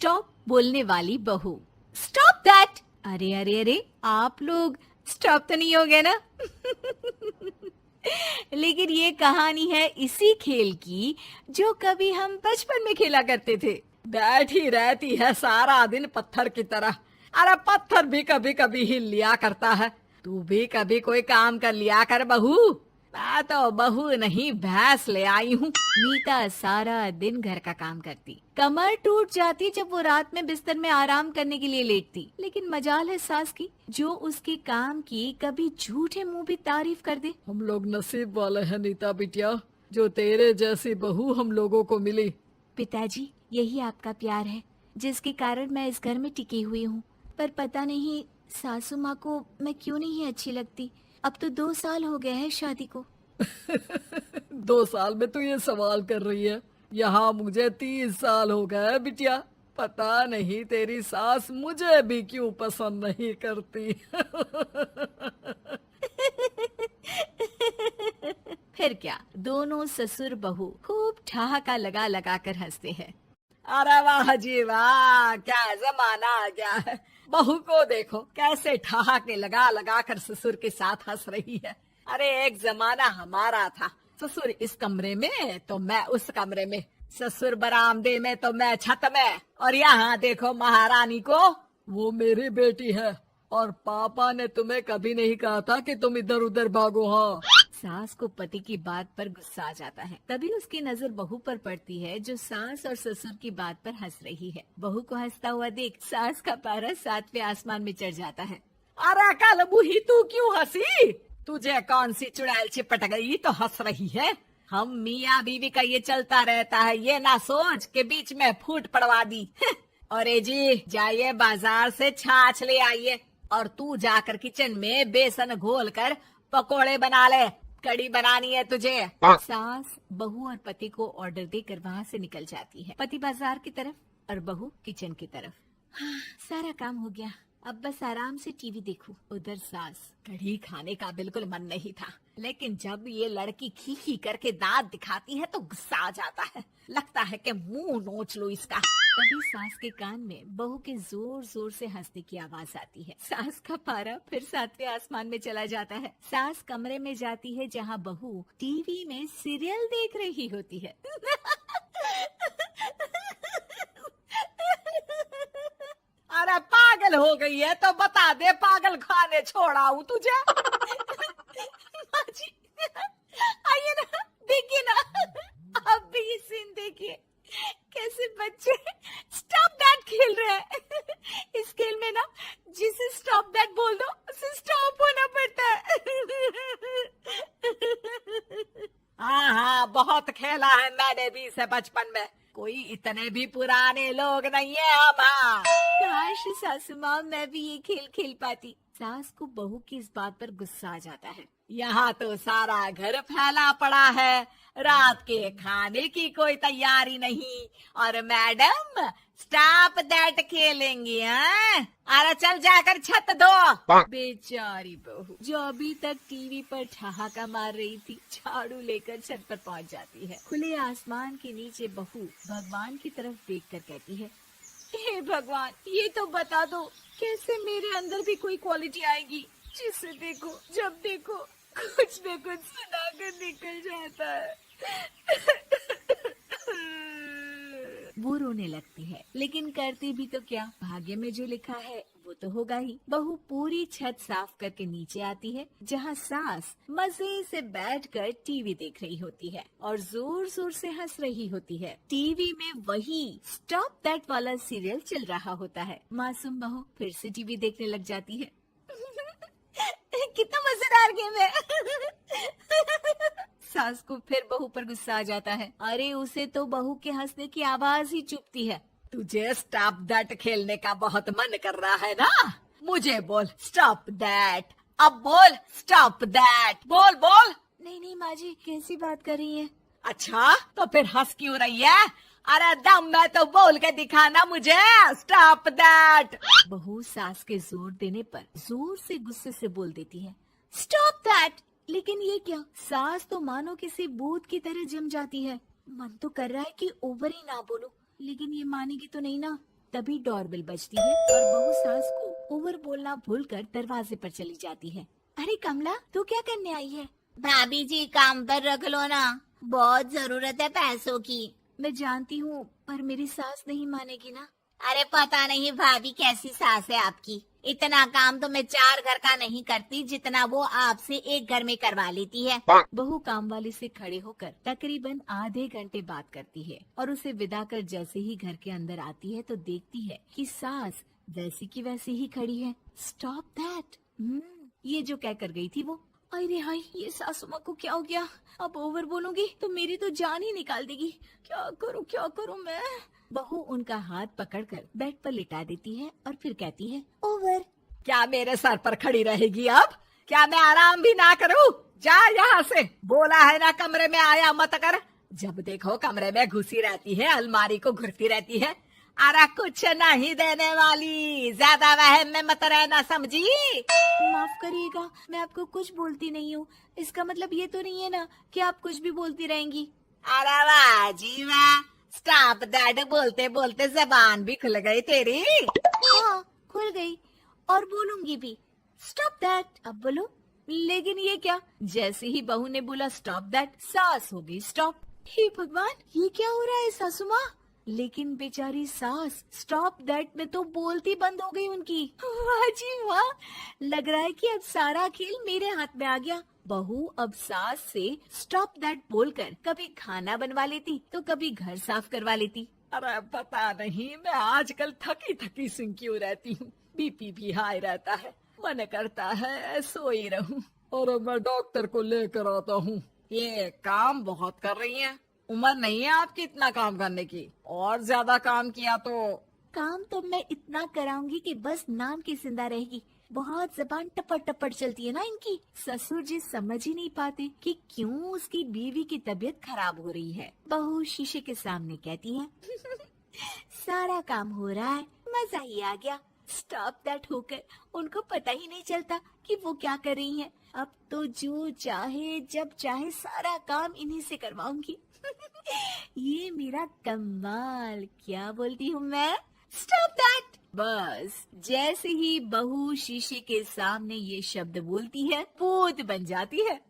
Stop बोलने वाली बहू। Stop that. अरे अरे अरे, आप लोग स्टॉप तो नहीं हो गए ना? लेकिन ये कहानी है इसी खेल की जो कभी हम बचपन में खेला करते थे। बैठी रहती है सारा दिन पत्थर की तरह। अरे पत्थर भी कभी कभी हिल लिया करता है। तू भी कभी कोई काम कर लिया कर बहू। मैं तो बहू नहीं भैंस ले आई हूँ। मीता सारा दिन घर का काम करती, कमर टूट जाती जब वो रात में बिस्तर में आराम करने के लिए लेटती। लेकिन मजाल है सास की, जो उसके काम की कभी झूठे मुंह भी तारीफ कर दे। हम लोग नसीब वाले हैं नीता बिटिया, जो तेरे जैसी बहू हम लोगों को मिली। पिताजी, यही आपका प्यार है जिसके कारण मैं इस घर में टिकी हुई हूँ। पर पता नहीं सासू माँ को मैं क्यों नहीं अच्छी लगती। अब तो 2 साल हो गए हैं शादी को। 2 साल में तू ये सवाल कर रही है? यहाँ मुझे 30 साल हो गए बिटिया। पता नहीं तेरी सास मुझे भी क्यों पसंद नहीं करती। फिर क्या, दोनों ससुर बहू खूब ठहाका लगा लगा कर हंसते हैं। अरे वाह जी वाह, क्या जमाना आ गया है। बहू को देखो कैसे ठहाके लगा लगा कर ससुर के साथ हंस रही है। अरे एक जमाना हमारा था, ससुर इस कमरे में तो मैं उस कमरे में, ससुर बरामदे में तो मैं छत में। और यहाँ देखो महारानी को, वो मेरी बेटी है। और पापा ने तुम्हें कभी नहीं कहा था कि तुम इधर उधर भागो। हाँ, सास को पति की बात पर गुस्सा आ जाता है। तभी उसकी नजर बहू पर पड़ती है जो सास और ससुर की बात पर हंस रही है। बहू को हंसता हुआ देख सास का पारा 7वें आसमान में चढ़ जाता है। अरे कल बूही तू क्यों हंसी? तुझे कौन सी चुड़ैल चिपट गई तो हंस रही है? हम मियाँ बीवी का ये चलता रहता है, ये ना सोच के बीच में फूट पड़वा दी। अरे जी जाइए बाजार से छाछ ले आइए, और तू जाकर किचन में बेसन घोल कर पकोड़े बना ले, कड़ी बनानी है तुझे। सास बहू और पति को ऑर्डर देकर वहाँ से निकल जाती है। पति बाजार की तरफ और बहू किचन की तरफ। हाँ, सारा काम हो गया, अब बस आराम से टीवी देखूं। उधर सास, कढ़ी खाने का बिल्कुल मन नहीं था, लेकिन जब ये लड़की खी खी करके दांत दिखाती है तो गुस्सा आ जाता है। लगता है कि मुंह नोच लो इसका। तभी सास के कान में बहू के जोर जोर से हंसने की आवाज आती है। सास का पारा फिर 7वें आसमान में चला जाता है। सास कमरे में जाती है जहाँ बहू टीवी में सीरियल देख रही होती है। अरे पागल हो गई है तो बता दे, पागल खाने छोड़ाऊं तुझे? माँ जी, आइए ना, देखिए ना, आप भी ये सीन देखिए, कैसे बच्चे स्टॉप दैट खेल रहे हैं। इस खेल में ना जिसे स्टॉप दैट बोल दो उसे स्टॉप होना पड़ता है। हाँ हाँ, बहुत खेला है मैंने भी इसे बचपन में। कोई इतने भी पुराने लोग नहीं है हम। हाँ, काश सासू माँ मैं भी ये खेल खेल पाती। सास को बहू की इस बात पर गुस्सा आ जाता है। यहाँ तो सारा घर फैला पड़ा है, रात के खाने की कोई तैयारी नहीं, और मैडम स्टॉप दैट खेलेंगी। हाँ, अरे चल जाकर छत धो। बेचारी बहू जो अभी तक टीवी पर ठहाका मार रही थी, झाड़ू लेकर छत पर पहुँच जाती है। खुले आसमान के नीचे बहू भगवान की तरफ देखकर कहती है, हे भगवान, ये तो बता दो कैसे मेरे अंदर भी कोई क्वालिटी आएगी जिसे देखो जब देखो कुछ न कुछ सुनाकर निकल जाता है। वो रोने लगती है, लेकिन करती भी तो क्या, भाग्य में जो लिखा है वो तो होगा ही। बहू पूरी छत साफ करके नीचे आती है जहाँ सास मजे से बैठकर टीवी देख रही होती है और जोर जोर से हंस रही होती है। टीवी में वही स्टॉप दैट वाला सीरियल चल रहा होता है। मासूम बहू फिर से टीवी देखने लग जाती है। कितना मजेदार गेम है। सास को फिर बहू पर गुस्सा आ जाता है। अरे उसे तो बहू के हंसने की आवाज ही चुभती है। तुझे स्टॉप दैट खेलने का बहुत मन कर रहा है ना? मुझे बोल स्टॉप दैट, अब बोल स्टॉप दैट, बोल बोल। नहीं नहीं माँ जी, कैसी बात कर रही है? अच्छा तो फिर हंस क्यों रही है? अरे दम में तो बोल के दिखाना मुझे स्टॉप दैट। बहू सास के जोर देने पर जोर से गुस्से से बोल देती है, स्टॉप दैट। लेकिन ये क्या, सास तो मानो किसी भूत की तरह जम जाती है। मन तो कर रहा है कि ओवर ही ना बोलूं, लेकिन ये मानेगी तो नहीं ना। तभी डोरबेल बजती है और बहू सास को ओवर बोलना भूलकर दरवाजे पर चली जाती है। अरे कमला, तू क्या करने आई है? भाभी जी काम पर रख लो ना, बहुत जरूरत है पैसों की। मैं जानती हूँ, पर मेरी सास नहीं मानेगी ना। अरे पता नहीं भाभी कैसी सास है आपकी, इतना काम तो मैं 4 घर का नहीं करती जितना वो आपसे एक घर में करवा लेती है। बहू काम वाली से खड़े होकर तकरीबन आधे घंटे बात करती है और उसे विदा कर जैसे ही घर के अंदर आती है तो देखती है कि सास वैसी की वैसी ही खड़ी है। स्टॉप दैट, ये जो कह कर गई थी वो। अरे हाय, ये सासू माँ को क्या हो गया? अब ओवर बोलूंगी तो मेरी तो जान ही निकाल देगी। क्या करूँ मैं? बहू उनका हाथ पकड़कर बेड पर लिटा देती है और फिर कहती है, ओवर। क्या मेरे सर पर खड़ी रहेगी अब? क्या मैं आराम भी ना करूं? जा यहाँ से, बोला है ना कमरे में आया मत कर। जब देखो कमरे में घुसी रहती है, अलमारी को घुरती रहती है। अरे कुछ नहीं देने वाली, ज्यादा वहम में मत रहना, समझी? माफ करिएगा, मैं आपको कुछ बोलती नहीं हूँ। इसका मतलब ये तो नहीं है ना कि आप कुछ भी बोलती रहेंगी। अरे वाह जी वाह, स्टॉप दैट बोलते बोलते जबान भी खुल गई तेरी। हाँ, खुल गई और बोलूंगी भी। स्टॉप दैट, अब बोलो। लेकिन ये क्या? जैसे ही बहू ने बोला स्टॉप दैट, सास हो गई स्टॉप। हे भगवान, ये क्या हो रहा है सासू माँ? लेकिन बेचारी सास स्टॉप दैट में तो बोलती बंद हो गई उनकी। वाह जी वाह, लग रहा है कि अब सारा खेल मेरे हाथ में आ गया। बहू अब सास से स्टॉप दैट बोलकर कभी खाना बनवा लेती तो कभी घर साफ करवा लेती। अरे पता नहीं, मैं आजकल थकी थकी सी क्यों रहती हूँ। बीपी भी हाई रहता है, मन करता है सोई रहूं। और मैं डॉक्टर को लेकर आता हूँ। ये काम बहुत कर रही हैं, उम्र नहीं है आपकी इतना काम करने की। और ज्यादा काम किया तो काम तो मैं इतना कराऊंगी कि बस नाम की जिंदा रहेगी। बहुत जबान टपट टपट चलती है ना इनकी। ससुर जी समझ ही नहीं पाते कि क्यों उसकी बीवी की तबीयत खराब हो रही है। बहू शीशे के सामने कहती है, सारा काम हो रहा है, मजा ही आ गया। स्टॉप दैट होकर उनको पता ही नहीं चलता कि वो क्या कर रही हैं। अब तो जो चाहे जब चाहे सारा काम इन्हीं से करवाऊंगी। ये मेरा कमाल, क्या बोलती हूँ मैं? Stop that. बस जैसे ही बहू शीशे के सामने ये शब्द बोलती है, भूत बन जाती है।